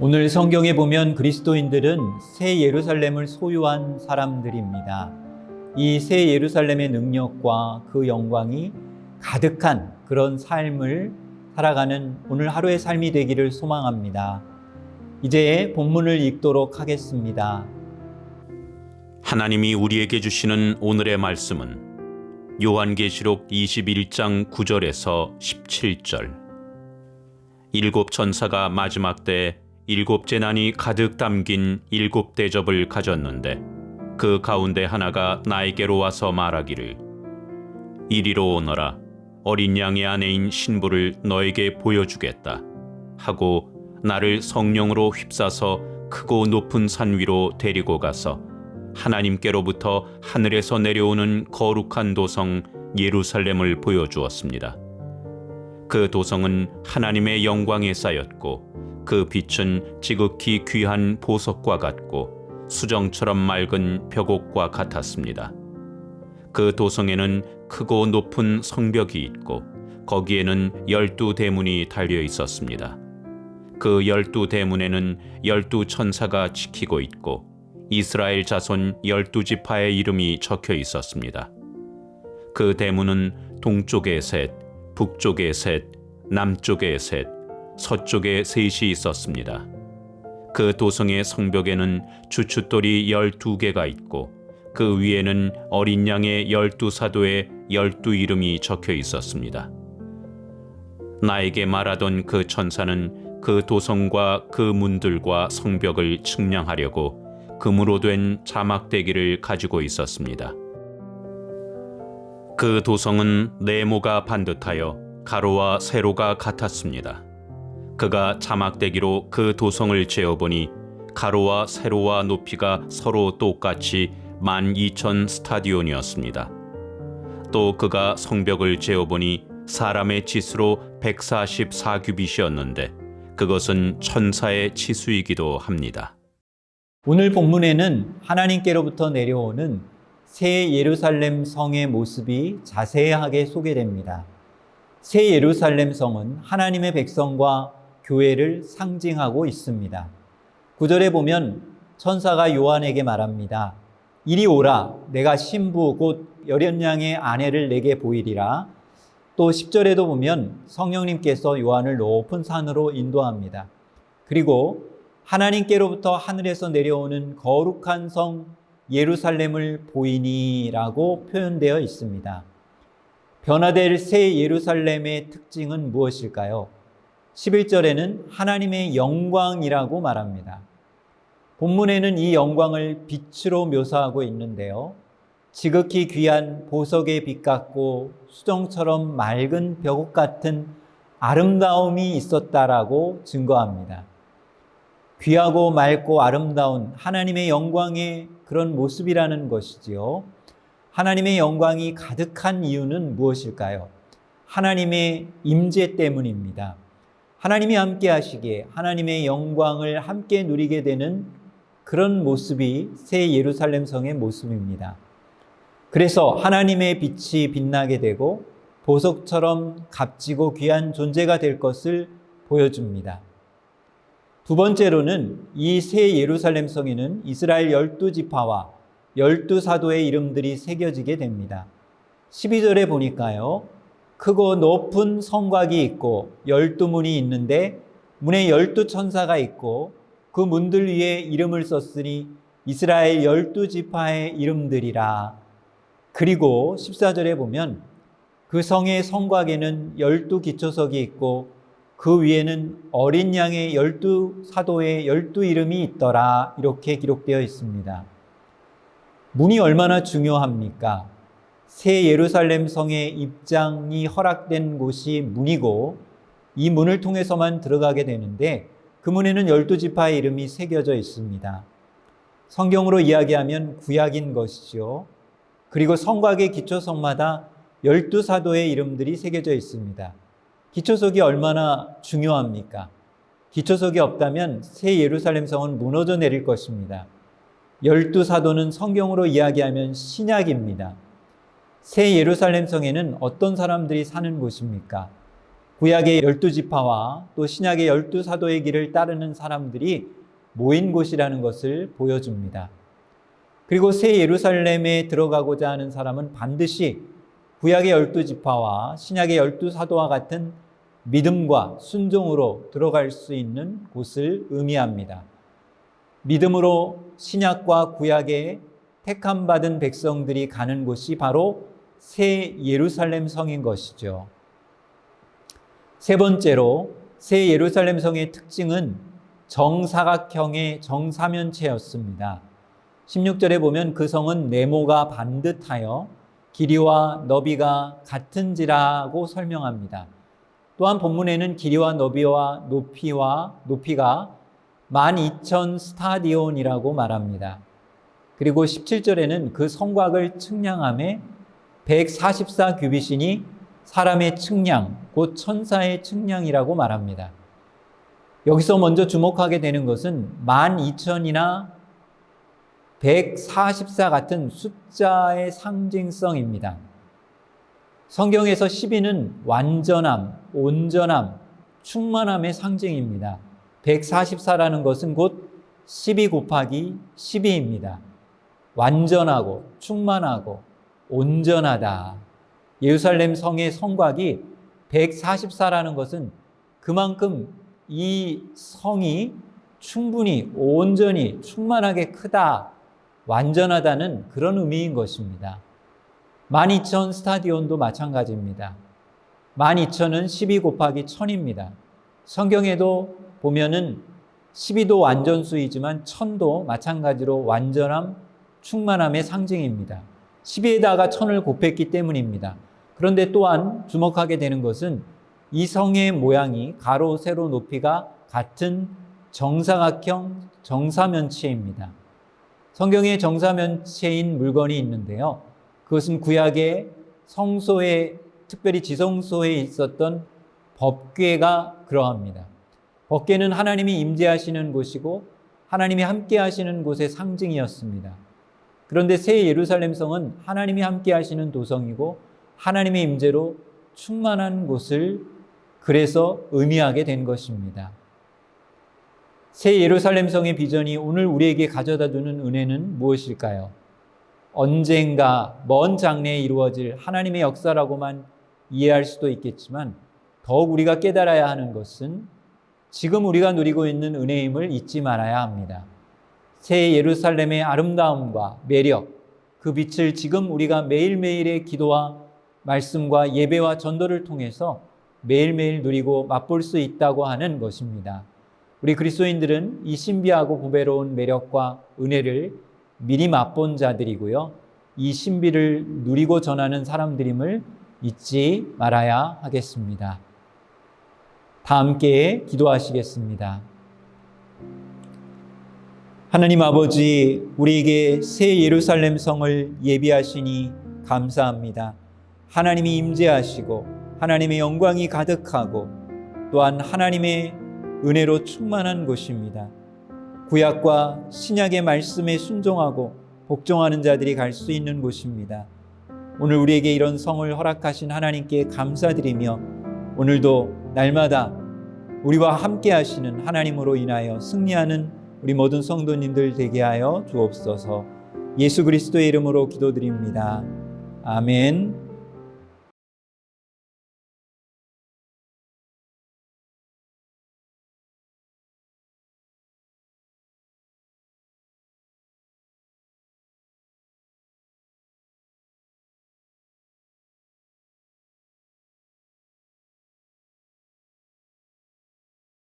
오늘 성경에 보면 그리스도인들은 새 예루살렘을 소유한 사람들입니다. 이 새 예루살렘의 능력과 그 영광이 가득한 그런 삶을 살아가는 오늘 하루의 삶이 되기를 소망합니다. 이제 본문을 읽도록 하겠습니다. 하나님이 우리에게 주시는 오늘의 말씀은 요한계시록 21장 9절에서 17절. 일곱 천사가 마지막 때 일곱 재난이 가득 담긴 일곱 대접을 가졌는데 그 가운데 하나가 나에게로 와서 말하기를 이리로 오너라. 어린 양의 아내인 신부를 너에게 보여주겠다 하고 나를 성령으로 휩싸서 크고 높은 산 위로 데리고 가서 하나님께로부터 하늘에서 내려오는 거룩한 도성 예루살렘을 보여주었습니다. 그 도성은 하나님의 영광에 쌓였고 그 빛은 지극히 귀한 보석과 같고 수정처럼 맑은 벽옥과 같았습니다. 그 도성에는 크고 높은 성벽이 있고 거기에는 12대문이 달려 있었습니다. 그 12대문에는 12천사가 지키고 있고 이스라엘 자손 12지파의 이름이 적혀 있었습니다. 그 대문은 동쪽에 셋, 북쪽에 셋, 남쪽에 셋, 서쪽에 셋이 있었습니다. 그 도성의 성벽에는 주춧돌이 12개가 있고 그 위에는 어린 양의 12사도의 12 이름이 적혀 있었습니다. 나에게 말하던 그 천사는 그 도성과 그 문들과 성벽을 측량하려고 금으로 된 자막대기를 가지고 있었습니다. 그 도성은 네모가 반듯하여 가로와 세로가 같았습니다. 그가 자막대기로 그 도성을 재어보니 가로와 세로와 높이가 서로 똑같이 12,000 스타디온이었습니다. 또 그가 성벽을 재어보니 사람의 치수로 144규빗이었는데 그것은 천사의 치수이기도 합니다. 오늘 본문에는 하나님께로부터 내려오는 새 예루살렘 성의 모습이 자세하게 소개됩니다. 새 예루살렘 성은 하나님의 백성과 교회를 상징하고 있습니다. 9절에 보면 천사가 요한에게 말합니다. 이리 오라, 내가 신부 곧 어린 양의 아내를 내게 보이리라. 또 10절에도 보면 성령님께서 요한을 높은 산으로 인도합니다. 그리고 하나님께로부터 하늘에서 내려오는 거룩한 성 예루살렘을 보이니라고 표현되어 있습니다. 변화될 새 예루살렘의 특징은 무엇일까요? 11절에는 하나님의 영광이라고 말합니다. 본문에는 이 영광을 빛으로 묘사하고 있는데요. 지극히 귀한 보석의 빛 같고 수정처럼 맑은 벽옥 같은 아름다움이 있었다라고 증거합니다. 귀하고 맑고 아름다운 하나님의 영광의 그런 모습이라는 것이지요. 하나님의 영광이 가득한 이유는 무엇일까요? 하나님의 임재 때문입니다. 하나님이 함께 하시기에 하나님의 영광을 함께 누리게 되는 그런 모습이 새 예루살렘 성의 모습입니다. 그래서 하나님의 빛이 빛나게 되고 보석처럼 값지고 귀한 존재가 될 것을 보여줍니다. 두 번째로는 이 새 예루살렘 성에는 이스라엘 12지파와 12사도의 이름들이 새겨지게 됩니다. 12절에 보니까요. 크고 높은 성곽이 있고 12문이 있는데 문에 12천사가 있고 그 문들 위에 이름을 썼으니 이스라엘 12지파의 이름들이라. 그리고 14절에 보면 그 성의 성곽에는 12기초석이 있고 그 위에는 어린 양의 12사도의 12 이름이 있더라. 이렇게 기록되어 있습니다. 문이 얼마나 중요합니까? 새 예루살렘 성의 입장이 허락된 곳이 문이고 이 문을 통해서만 들어가게 되는데 그 문에는 12지파의 이름이 새겨져 있습니다. 성경으로 이야기하면 구약인 것이죠. 그리고 성곽의 기초석마다 12사도의 이름들이 새겨져 있습니다. 기초석이 얼마나 중요합니까? 기초석이 없다면 새 예루살렘 성은 무너져 내릴 것입니다. 12사도는 성경으로 이야기하면 신약입니다. 새 예루살렘 성에는 어떤 사람들이 사는 곳입니까? 구약의 12지파와 또 신약의 12사도의 길을 따르는 사람들이 모인 곳이라는 것을 보여줍니다. 그리고 새 예루살렘에 들어가고자 하는 사람은 반드시 구약의 12지파와 신약의 12사도와 같은 믿음과 순종으로 들어갈 수 있는 곳을 의미합니다. 믿음으로 신약과 구약의 택함받은 백성들이 가는 곳이 바로 새 예루살렘 성인 것이죠. 세 번째로 새 예루살렘 성의 특징은 정사각형의 정사면체였습니다. 16절에 보면 그 성은 네모가 반듯하여 길이와 너비가 같은지라고 설명합니다. 또한 본문에는 길이와 너비와 높이가 12,000 스타디온이라고 말합니다. 그리고 17절에는 그 성곽을 측량함에 144 규빗이니 사람의 측량, 곧 천사의 측량이라고 말합니다. 여기서 먼저 주목하게 되는 것은 12,000이나 144 같은 숫자의 상징성입니다. 성경에서 12는 완전함, 온전함, 충만함의 상징입니다. 144라는 것은 곧 12 곱하기 12입니다. 완전하고 충만하고 온전하다. 예루살렘 성의 성곽이 144라는 것은 그만큼 이 성이 충분히 온전히 충만하게 크다, 완전하다는 그런 의미인 것입니다. 12,000 스타디온도 마찬가지입니다. 12,000은 12 곱하기 1000입니다. 성경에도 보면은 12도 완전수이지만 1000도 마찬가지로 완전함, 충만함의 상징입니다. 12에다가 1000을 곱했기 때문입니다. 그런데 또한 주목하게 되는 것은 이 성의 모양이 가로, 세로, 높이가 같은 정사각형 정사면체입니다. 성경에 정사면체인 물건이 있는데요. 그것은 구약의 성소에, 특별히 지성소에 있었던 법궤가 그러합니다. 법궤는 하나님이 임재하시는 곳이고 하나님이 함께 하시는 곳의 상징이었습니다. 그런데 새 예루살렘 성은 하나님이 함께 하시는 도성이고 하나님의 임재로 충만한 곳을 그래서 의미하게 된 것입니다. 새 예루살렘 성의 비전이 오늘 우리에게 가져다 주는 은혜는 무엇일까요? 언젠가 먼 장래에 이루어질 하나님의 역사라고만 이해할 수도 있겠지만 더욱 우리가 깨달아야 하는 것은 지금 우리가 누리고 있는 은혜임을 잊지 말아야 합니다. 새 예루살렘의 아름다움과 매력, 그 빛을 지금 우리가 매일매일의 기도와 말씀과 예배와 전도를 통해서 매일매일 누리고 맛볼 수 있다고 하는 것입니다. 우리 그리스도인들은 이 신비하고 보배로운 매력과 은혜를 미리 맛본 자들이고요. 이 신비를 누리고 전하는 사람들임을 잊지 말아야 하겠습니다. 다 함께 기도하시겠습니다. 하나님 아버지, 우리에게 새 예루살렘 성을 예비하시니 감사합니다. 하나님이 임재하시고 하나님의 영광이 가득하고 또한 하나님의 은혜로 충만한 곳입니다. 구약과 신약의 말씀에 순종하고 복종하는 자들이 갈 수 있는 곳입니다. 오늘 우리에게 이런 성을 허락하신 하나님께 감사드리며 오늘도 날마다 우리와 함께 하시는 하나님으로 인하여 승리하는 우리 모든 성도님들 되게 하여 주옵소서. 예수 그리스도의 이름으로 기도드립니다. 아멘.